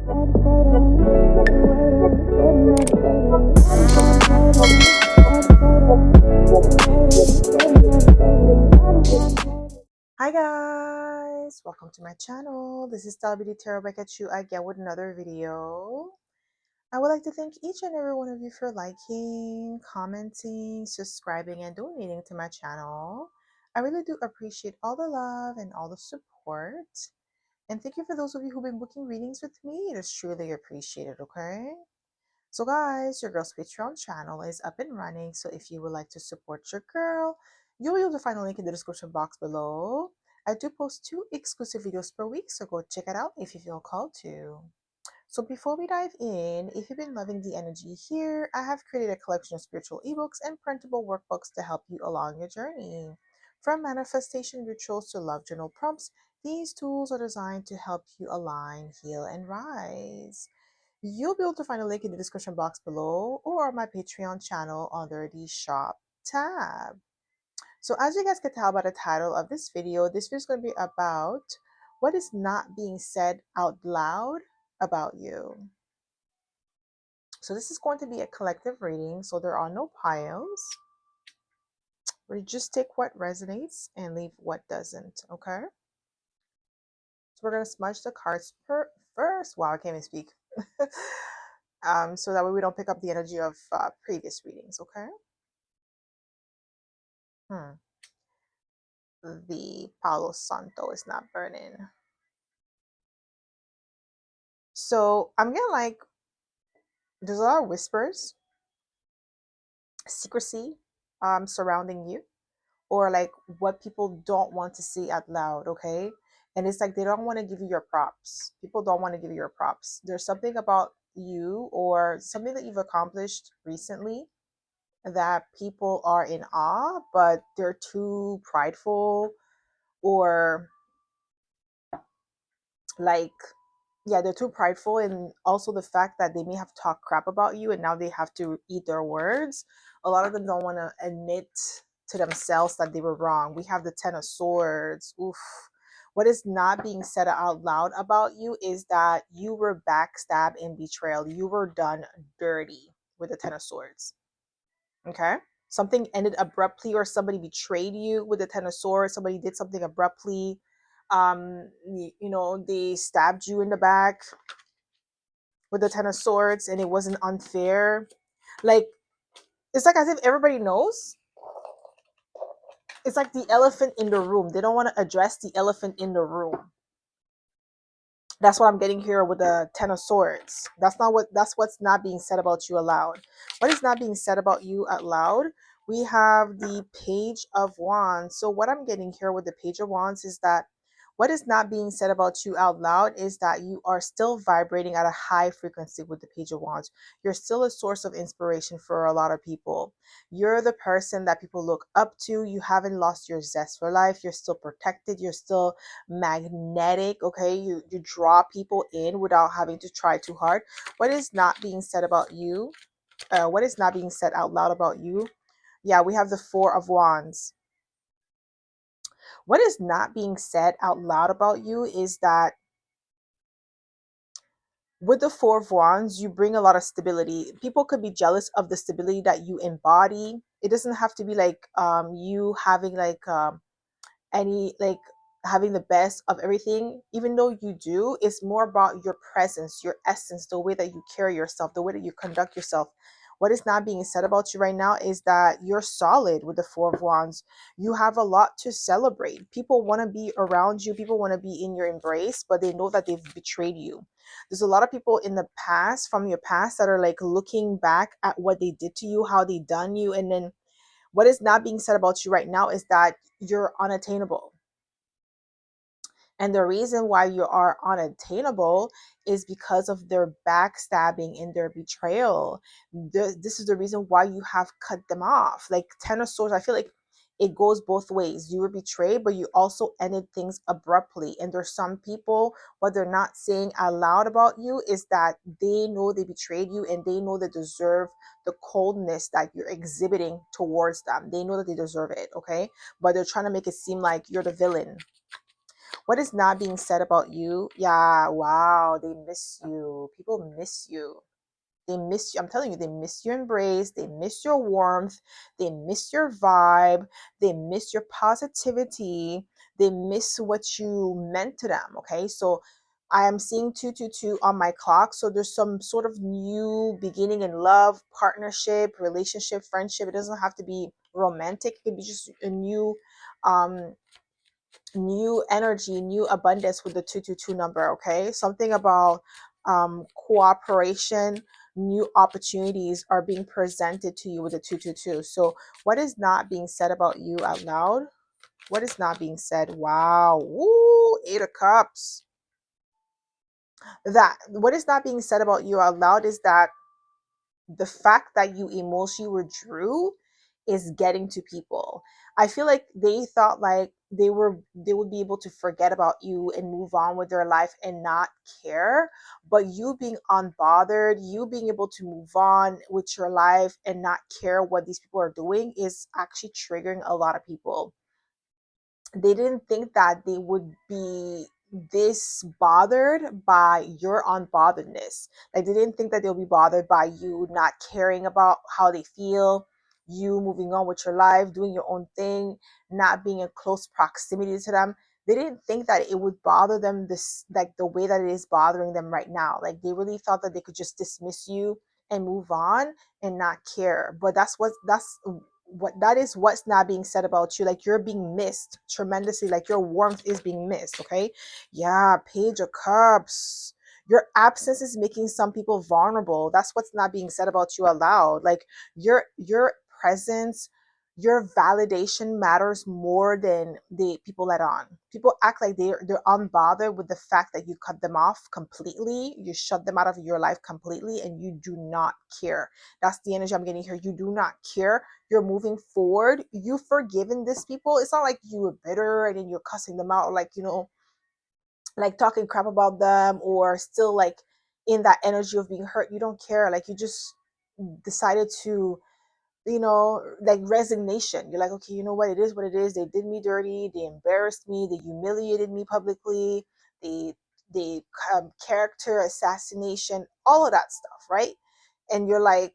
Hi guys, welcome to my channel. This is Talbity Tarot back at you again with another video. I would like to thank each and every one of you for liking, commenting, subscribing, and donating to my channel. I really do appreciate all the love and all the support. And thank you for those of you who've been booking readings with me. It is truly appreciated, okay? So guys, your girl's Patreon channel is up and running. So if you would like to support your girl, you'll be able to find a link in the description box below. I do post 2 exclusive videos per week, so go check it out if you feel called to. So before we dive in, if you've been loving the energy here, I have created a collection of spiritual ebooks and printable workbooks to help you along your journey. From manifestation rituals to love journal prompts, these tools are designed to help you align, heal, and rise. You'll be able to find a link in the description box below or on my Patreon channel under the shop tab. So as you guys can tell by the title of this video is going to be about what is not being said out loud about you. So this is going to be a collective reading, so there are no piles. We just take what resonates and leave what doesn't, okay? So we're going to smudge the cards first. Wow, I can't even speak. So that way we don't pick up the energy of previous readings, okay? The Palo Santo is not burning. So I'm getting like, there's a lot of whispers, secrecy surrounding you, or like what people don't want to see out loud, okay? And it's like they don't want to give you your props. People don't want to give you your props. There's something about you or something that you've accomplished recently that people are in awe, but they're too prideful, or like, yeah, they're too prideful. And also the fact that they may have talked crap about you and now they have to eat their words. A lot of them don't want to admit to themselves that they were wrong. We have the Ten of Swords. Oof. What is not being said out loud about you is that you were backstabbed and betrayal. You were done dirty with the Ten of Swords. Okay? Something ended abruptly, or somebody betrayed you with the Ten of Swords. Somebody did something abruptly. They stabbed you in the back with the Ten of Swords and it wasn't unfair. Like, it's like as if everybody knows. It's like the elephant in the room. They don't want to address the elephant in the room. That's what I'm getting here with the Ten of Swords. That's what's not being said about you aloud. What is not being said about you out loud? We have the Page of Wands. So what I'm getting here with the Page of Wands is that what is not being said about you out loud is that you are still vibrating at a high frequency with the Page of Wands. You're still a source of inspiration for a lot of people. You're the person that people look up to. You haven't lost your zest for life. You're still protected. You're still magnetic, okay? You draw people in without having to try too hard. What is not being said about you? What is not being said out loud about you? Yeah, we have the Four of Wands. What is not being said out loud about you is that with the Four of Wands, you bring a lot of stability. People could be jealous of the stability that you embody. It doesn't have to be like you having like any like having the best of everything. Even though you do, it's more about your presence, your essence, the way that you carry yourself, the way that you conduct yourself. What is not being said about you right now is that you're solid with the Four of Wands. You have a lot to celebrate. People want to be around you. People want to be in your embrace, but they know that they've betrayed you. There's a lot of people in the past, from your past, that are like looking back at what they did to you, how they done you. And then what is not being said about you right now is that you're unattainable. And the reason why you are unattainable is because of their backstabbing and their betrayal. This is the reason why you have cut them off. Like Ten of Swords, I feel like it goes both ways. You were betrayed, but you also ended things abruptly. And there's some people, what they're not saying out loud about you is that they know they betrayed you and they know they deserve the coldness that you're exhibiting towards them. They know that they deserve it, okay? But they're trying to make it seem like you're the villain. What is not being said about you? Yeah, wow, they miss you. People miss you. They miss you. I'm telling you, they miss your embrace. They miss your warmth. They miss your vibe. They miss your positivity. They miss what you meant to them. Okay. So I am seeing 222 on my clock. So there's some sort of new beginning in love, partnership, relationship, friendship. It doesn't have to be romantic. It could be just a um, new energy, new abundance with the 222 number. Okay. Something about cooperation, new opportunities are being presented to you with the 222. So, what is not being said about you out loud? What is not being said? Wow. Woo, 8 of Cups. That what is not being said about you out loud is that the fact that you emotionally withdrew is getting to people. I feel like they thought like they would be able to forget about you and move on with their life and not care. But you being unbothered, you being able to move on with your life and not care what these people are doing is actually triggering a lot of people. They didn't think that they would be this bothered by your unbotheredness. Like they didn't think that they'll be bothered by you not caring about how they feel, you moving on with your life, doing your own thing, not being in close proximity to them. They didn't think that it would bother them this like the way that it is bothering them right now. Like they really thought that they could just dismiss you and move on and not care. But that's what that is what's not being said about you. Like you're being missed tremendously, like your warmth is being missed. Okay. Yeah, Page of Cups. Your absence is making some people vulnerable. That's what's not being said about you aloud. Like your presence, your validation matters more than the people let on. People act like they're unbothered with the fact that you cut them off completely, you shut them out of your life completely, and you do not care. That's the energy I'm getting here. You do not care. You're moving forward. You've forgiven these people. It's not like you were bitter and then you're cussing them out, or like, like talking crap about them, or still like in that energy of being hurt. You don't care. Like you just decided to, like resignation. You're like, okay, you know what? It is what it is. They did me dirty. They embarrassed me. They humiliated me publicly. They, they character assassination, all of that stuff, right? And you're like,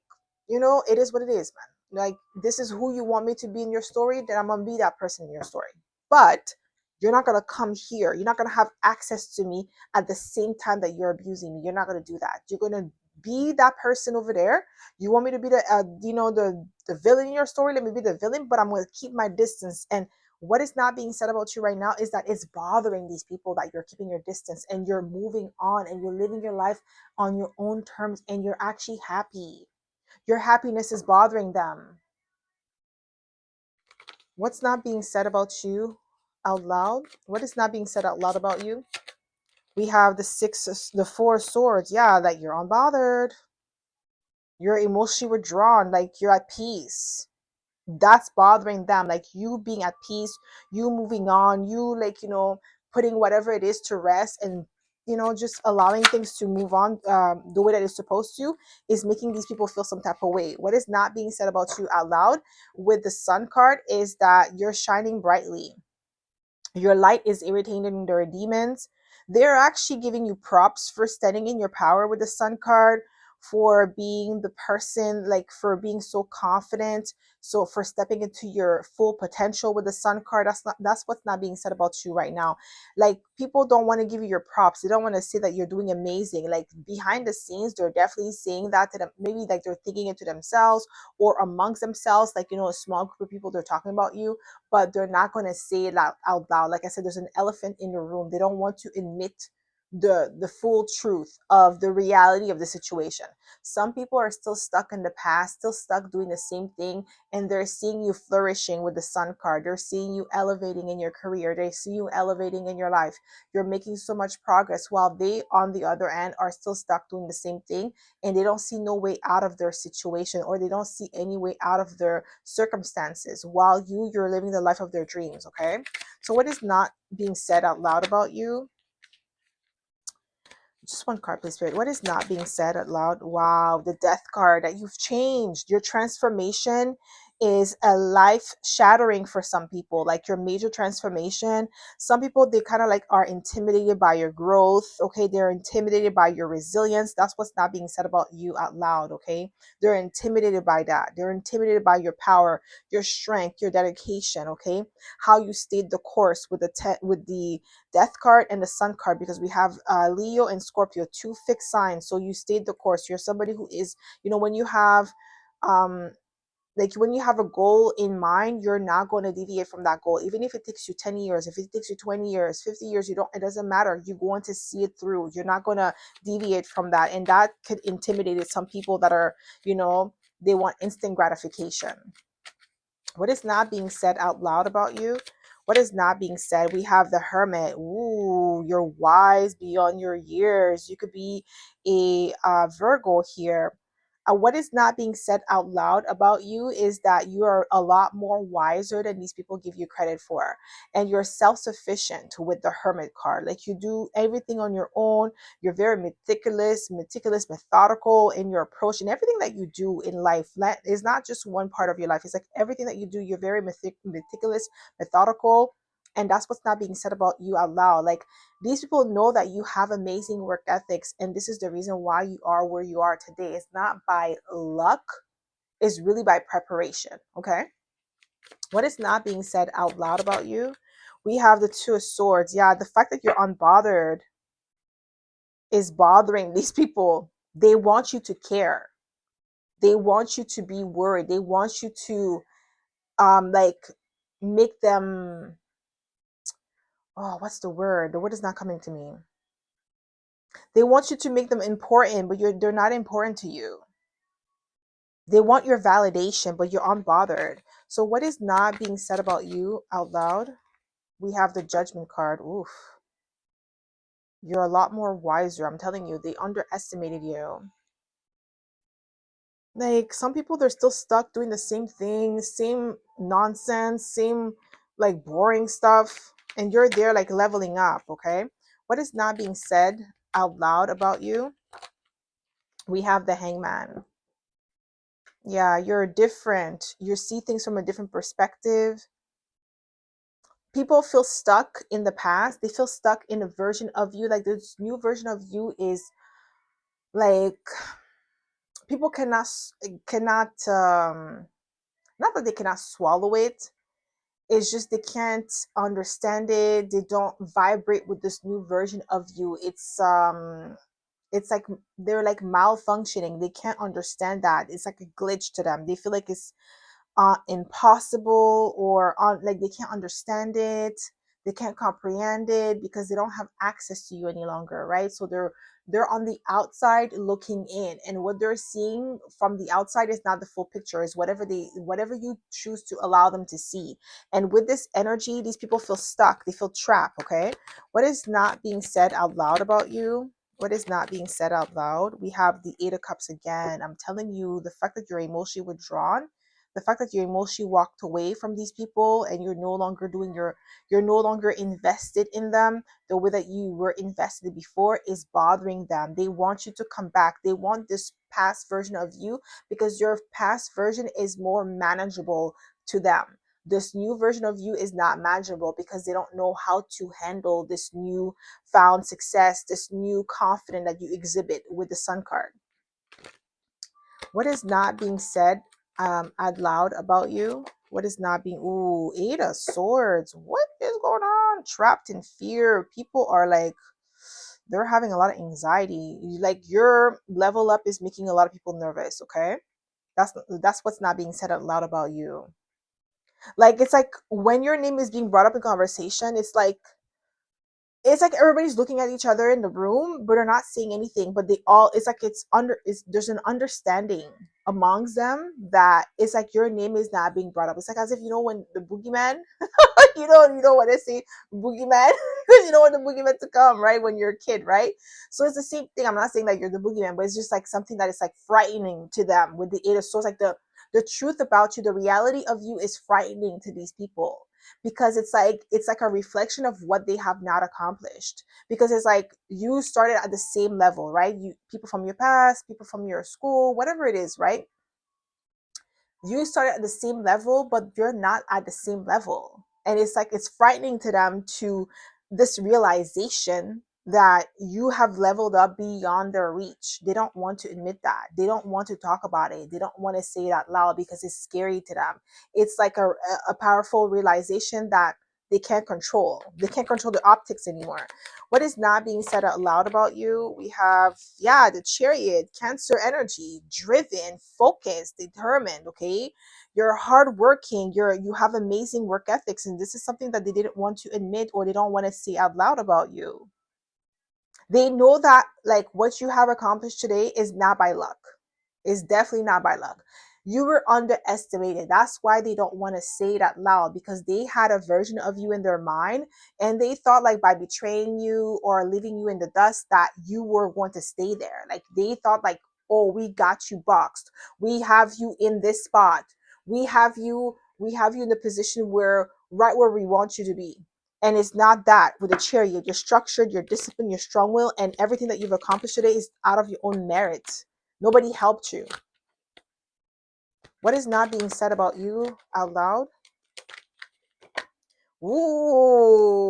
it is what it is, man. Like, this is who you want me to be in your story, then I'm gonna be that person in your story. But you're not gonna come here. You're not gonna have access to me at the same time that you're abusing me. You're not gonna do that. You're gonna be that person over there. You want me to be the villain in your story? Let me be the villain, but I'm gonna keep my distance. And what is not being said about you right now is that it's bothering these people that you're keeping your distance and you're moving on and you're living your life on your own terms and you're actually happy. Your happiness is bothering them. What's not being said about you out loud? What is not being said out loud about you? We have the 4 of Swords. Yeah, that you're unbothered. You're emotionally withdrawn, like you're at peace. That's bothering them, like you being at peace, you moving on, you like putting whatever it is to rest, and just allowing things to move on the way that it's supposed to, is making these people feel some type of way. What is not being said about you out loud with the Sun card is that you're shining brightly. Your light is irritating their demons. They're actually giving you props for standing in your power with the Sun card, for being the person, like for being so confident. So for stepping into your full potential with the Sun card. That's what's not being said about you right now. Like people don't want to give you your props. They don't want to say that you're doing amazing. Like behind the scenes, they're definitely saying that to them. Maybe like they're thinking it to themselves or amongst themselves, like a small group of people, they're talking about you, but they're not going to say it out loud. Like I said, there's an elephant in the room. They don't want to admit the full truth of the reality of the situation. Some people are still stuck in the past, still stuck doing the same thing, and they're seeing you flourishing with the Sun card. They're seeing you elevating in your career. They see you elevating in your life. You're making so much progress, while they, on the other end, are still stuck doing the same thing, and they don't see no way out of their situation, or they don't see any way out of their circumstances, while you're living the life of their dreams. Okay, so what is not being said out loud about you? Just one card, please, Spirit. What is not being said out loud? Wow, the Death card, that you've changed. Your transformation is a life shattering for some people, like your major transformation. Some people, they kind of like are intimidated by your growth. Okay, they're intimidated by your resilience. That's what's not being said about you out loud. Okay, they're intimidated by that. They're intimidated by your power, your strength, your dedication. Okay, how you stayed the course with with the death card and the sun card, because we have Leo and Scorpio, two fixed signs. So you stayed the course. You're somebody who is, when you have um like when you have a goal in mind, you're not going to deviate from that goal. Even if it takes you 10 years, if it takes you 20 years, 50 years, it doesn't matter. You're going to see it through. You're not going to deviate from that. And that could intimidate some people that are, they want instant gratification. What is not being said out loud about you? What is not being said? We have the Hermit. Ooh, you're wise beyond your years. You could be a Virgo here. What is not being said out loud about you is that you are a lot more wiser than these people give you credit for. And you're self-sufficient with the Hermit card. Like, you do everything on your own. You're very meticulous, methodical in your approach, and everything that you do in life is not just one part of your life. It's like everything that you do, you're very meticulous, methodical. And that's what's not being said about you out loud. Like, these people know that you have amazing work ethics, and this is the reason why you are where you are today. It's not by luck, it's really by preparation. Okay. What is not being said out loud about you? We have the Two of Swords. Yeah, the fact that you're unbothered is bothering these people. They want you to care. They want you to be worried. They want you to like make them, oh, what's the word? The word is not coming to me. They want you to make them important, but they're not important to you. They want your validation, but you're unbothered. So what is not being said about you out loud? We have the Judgment card. Oof. You're a lot more wiser. I'm telling you, they underestimated you. Like, some people, they're still stuck doing the same thing, same nonsense, same like boring stuff, and you're there like leveling up. Okay, what is not being said out loud about you? We have the Hangman. Yeah, you're different. You see things from a different perspective. People feel stuck in the past. They feel stuck in a version of you. Like, this new version of you is like, people cannot not that they cannot swallow it. It's just they can't understand it. They don't vibrate with this new version of you. It's like they're like malfunctioning. They can't understand that. It's like a glitch to them. They feel like it's impossible, or like they can't understand it. They can't comprehend it because they don't have access to you any longer, right? So they're on the outside looking in, and what they're seeing from the outside is not the full picture. Is whatever you choose to allow them to see. And with this energy, these people feel stuck. They feel trapped. Okay, what is not being said out loud about you? What is not being said out loud? We have the Eight of Cups again. I'm telling you, the fact that you're emotionally withdrawn, the fact that you emotionally walked away from these people, and you're no longer invested in them the way that you were invested before, is bothering them. They want you to come back. They want this past version of you, because your past version is more manageable to them. This new version of you is not manageable, because they don't know how to handle this new found success, this new confidence that you exhibit with the Sun card. What is not being said out loud about you? What is not being, ooh, Eight of Swords. What is going on? Trapped in fear. People are like, they're having a lot of anxiety. Like, your level up is making a lot of people nervous. Okay, that's what's not being said out loud about you. Like, it's like when your name is being brought up in conversation, it's like everybody's looking at each other in the room, but they're not saying anything. But it's like there's an understanding amongst them that it's like your name is not being brought up. It's like as if, when the boogeyman, you know what I say, boogeyman, because you don't want the boogeyman to come, right? When you're a kid, right? So it's the same thing. I'm not saying that you're the boogeyman, but it's just like something that is like frightening to them with the Eight of Swords. Like, the truth about you, the reality of you is frightening to these people, because it's like a reflection of what they have not accomplished, because it's like you started at the same level, right? You, people from your past, people from your school, whatever it is, right? You started at the same level, but you're not at the same level. And it's like it's frightening to them, to this realization that you have leveled up beyond their reach. They don't want to admit that. They don't want to talk about it. They don't want to say it out loud because it's scary to them. It's like a powerful realization that they can't control. They can't control the optics anymore. What is not being said out loud about you? We have, yeah, the chariot, Cancer energy, driven, focused, determined, okay? You're hardworking, you have amazing work ethics, and this is something that they didn't want to admit or they don't want to say out loud about you. They know that like what you have accomplished today is not by luck. It's definitely not by luck. You were underestimated. That's why they don't want to say it out loud, because they had a version of you in their mind, and they thought like by betraying you or leaving you in the dust that you were going to stay there. Like they thought like, oh, we got you boxed. We have you in this spot. We have you in the position where right where we want you to be. And it's not that. With a chariot, you're structured, you're disciplined, you're strong will, and everything that you've accomplished today is out of your own merit. Nobody helped you. What is not being said about you out loud? Ooh,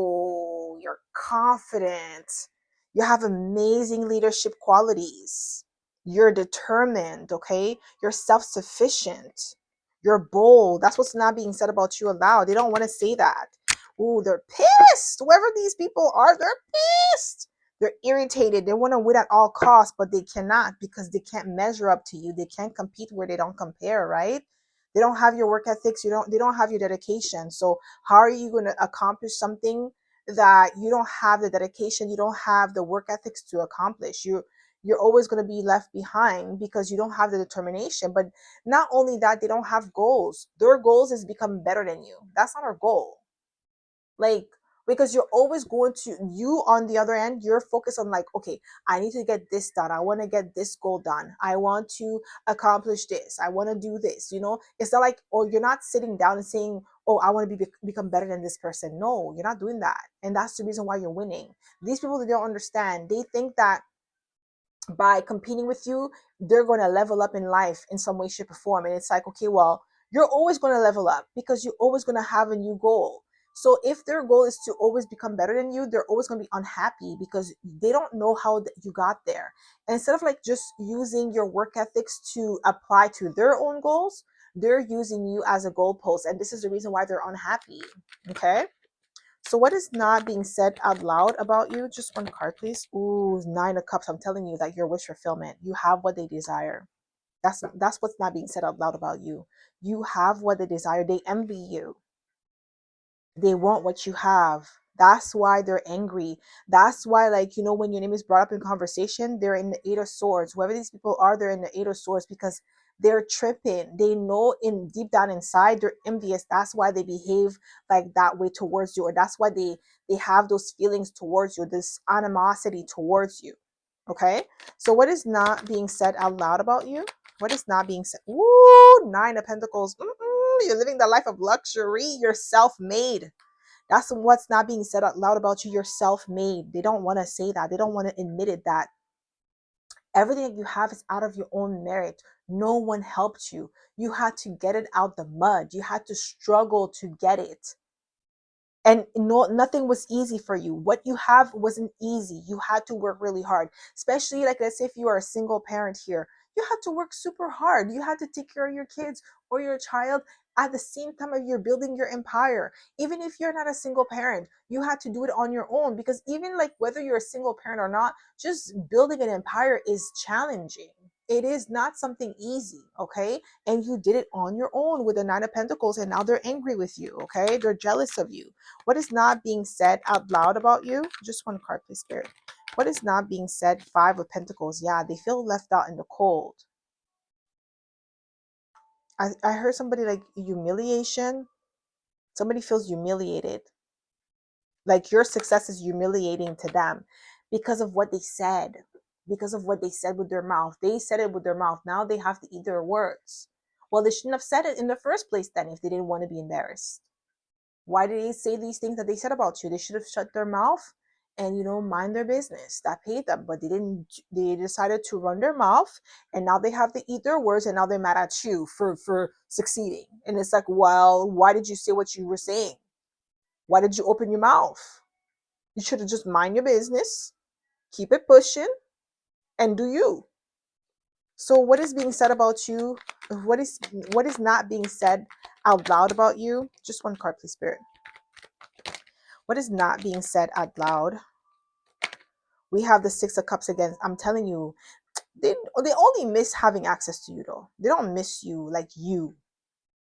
you're confident. You have amazing leadership qualities. You're determined, okay? You're self-sufficient. You're bold. That's what's not being said about you aloud. They don't want to say that. Ooh, they're pissed. Whoever these people are, they're pissed. They're irritated. They want to win at all costs, but they cannot because they can't measure up to you. They can't compete where they don't compare, right? They don't have your work ethics. They don't have your dedication. So how are you going to accomplish something that you don't have the dedication, you don't have the work ethics to accomplish? You're always going to be left behind because you don't have the determination. But not only that, they don't have goals. Their goals is become better than you. That's not our goal. Like, because you're always going to, you on the other end, you're focused on like, okay, I need to get this done, I want to get this goal done, I want to accomplish this, I want to do this, it's not like, or you're not sitting down and saying, oh, I want to become better than this person. No, you're not doing that. And that's the reason why you're winning. These people, they don't understand. They think that by competing with you, they're going to level up in life in some way, shape, or form. And it's like, okay, well, you're always going to level up because you're always going to have a new goal. So if their goal is to always become better than you, they're always going to be unhappy because they don't know how you got there. And instead of like just using your work ethics to apply to their own goals, they're using you as a goalpost. And this is the reason why they're unhappy. Okay. So what is not being said out loud about you? Just one card, please. Ooh, Nine of Cups. I'm telling you that your wish fulfillment. You have what they desire. That's what's not being said out loud about you. You have what they desire. They envy you. They want what you have. That's why they're angry. That's why, like, when your name is brought up in conversation, they're in the Eight of Swords. Whoever these people are, they're in the Eight of Swords because they're tripping. They know in deep down inside they're envious. That's why they behave like that way towards you, or that's why they have those feelings towards you, this animosity towards you. Okay. So what is not being said out loud about you? What is not being said? Ooh, Nine of Pentacles. You're living the life of luxury. You're self-made. That's what's not being said out loud about you. You're self-made. They don't want to say that. They don't want to admit it, that everything that you have is out of your own merit. No one helped you. You had to get it out the mud. You had to struggle to get it. And no, nothing was easy for you. What you have wasn't easy. You had to work really hard. Especially, like, let's say if you are a single parent here, you had to work super hard. You had to take care of your kids or your child at the same time as you're building your empire. Even if you're not a single parent, you had to do it on your own, because even like whether you're a single parent or not, just building an empire is challenging. It is not something easy, okay? And you did it on your own with the Nine of Pentacles, and now they're angry with you, okay? They're jealous of you. What is not being said out loud about you? Just one card, please, Spirit. What is not being said? Five of Pentacles. Yeah, they feel left out in the cold. I heard somebody like humiliation. Somebody feels humiliated. Like your success is humiliating to them because of what they said. Because of what they said with their mouth. They said it with their mouth. Now they have to eat their words. Well, they shouldn't have said it in the first place then if they didn't want to be embarrassed. Why did they say these things that they said about you? They should have shut their mouth and mind their business that paid them, but they decided to run their mouth, and now they have to eat their words, and now they're mad at you for succeeding. And it's like, well, why did you say what you were saying? Why did you open your mouth? You should have just mind your business, keep it pushing, and do you. So what is being said about you? What is not being said out loud about you? Just one card, please, Spirit. What is not being said out loud? We have the Six of Cups again. I'm telling you, they only miss having access to you, though. They don't miss you like you.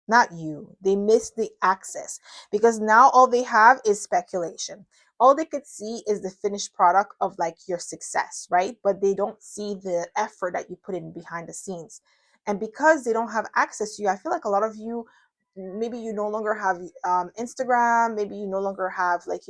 Not you. They miss the access, because now all they have is speculation. All they could see is the finished product of like your success, right? But they don't see the effort that you put in behind the scenes. And because they don't have access to you, I feel like a lot of you, maybe you no longer have Instagram, maybe you no longer have like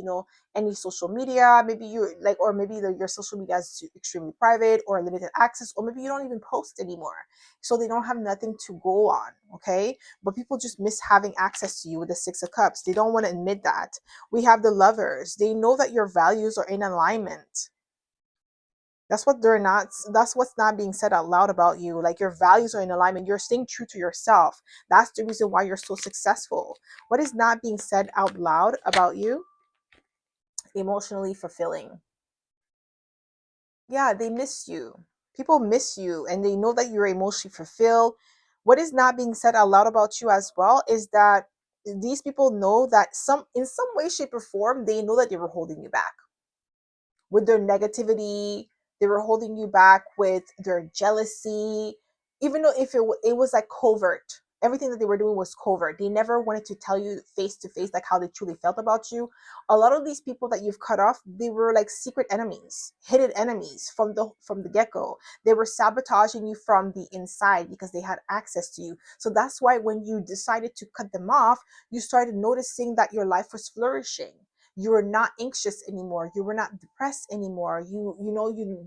any social media, maybe you like, or maybe your social media is extremely private or limited access, or maybe you don't even post anymore, so they don't have nothing to go on. Okay, but people just miss having access to you with the Six of Cups. They don't want to admit that. We have the Lovers. They know that your values are in alignment. That's what's not being said out loud about you. Like, your values are in alignment. You're staying true to yourself. That's the reason why you're so successful. What is not being said out loud about you? Emotionally fulfilling. Yeah, they miss you. People miss you, and they know that you're emotionally fulfilled. What is not being said out loud about you as well is that these people know that in some way, shape, or form, they know that they were holding you back with their negativity. They were holding you back with their jealousy, even though if it was like covert. Everything that they were doing was covert. They never wanted to tell you face to face like how they truly felt about you. A lot of these people that you've cut off, they were like secret enemies, hidden enemies from the get-go. They were sabotaging you from the inside because they had access to you. So that's why when you decided to cut them off, you started noticing that your life was flourishing. You were not anxious anymore, you were not depressed anymore, you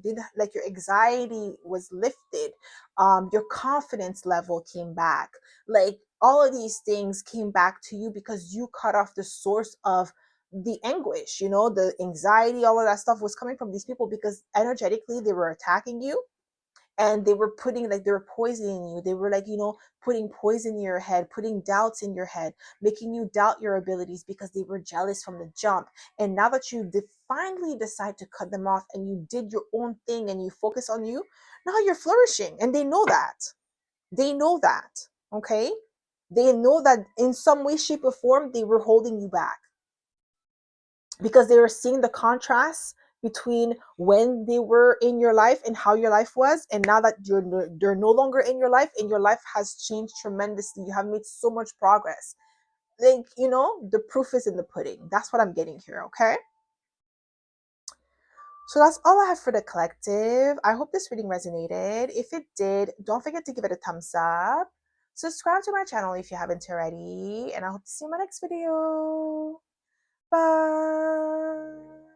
did, like, your anxiety was lifted, your confidence level came back. Like, all of these things came back to you because you cut off the source of the anguish, the anxiety. All of that stuff was coming from these people because energetically they were attacking you, and they were poisoning you. They were like, putting poison in your head, putting doubts in your head, making you doubt your abilities because they were jealous from the jump. And now that you finally decide to cut them off and you did your own thing and you focus on you, now you're flourishing, and they know that. They know that. Okay, they know that in some way, shape, or form they were holding you back because they were seeing the contrast between when they were in your life and how your life was, and now that they're no longer in your life and your life has changed tremendously. You have made so much progress. Like, the proof is in the pudding. That's what I'm getting here. Okay, so that's all I have for the collective. I hope this reading resonated. If it did, don't forget to give it a thumbs up, subscribe to my channel if you haven't already, and I hope to see you in my next video. Bye.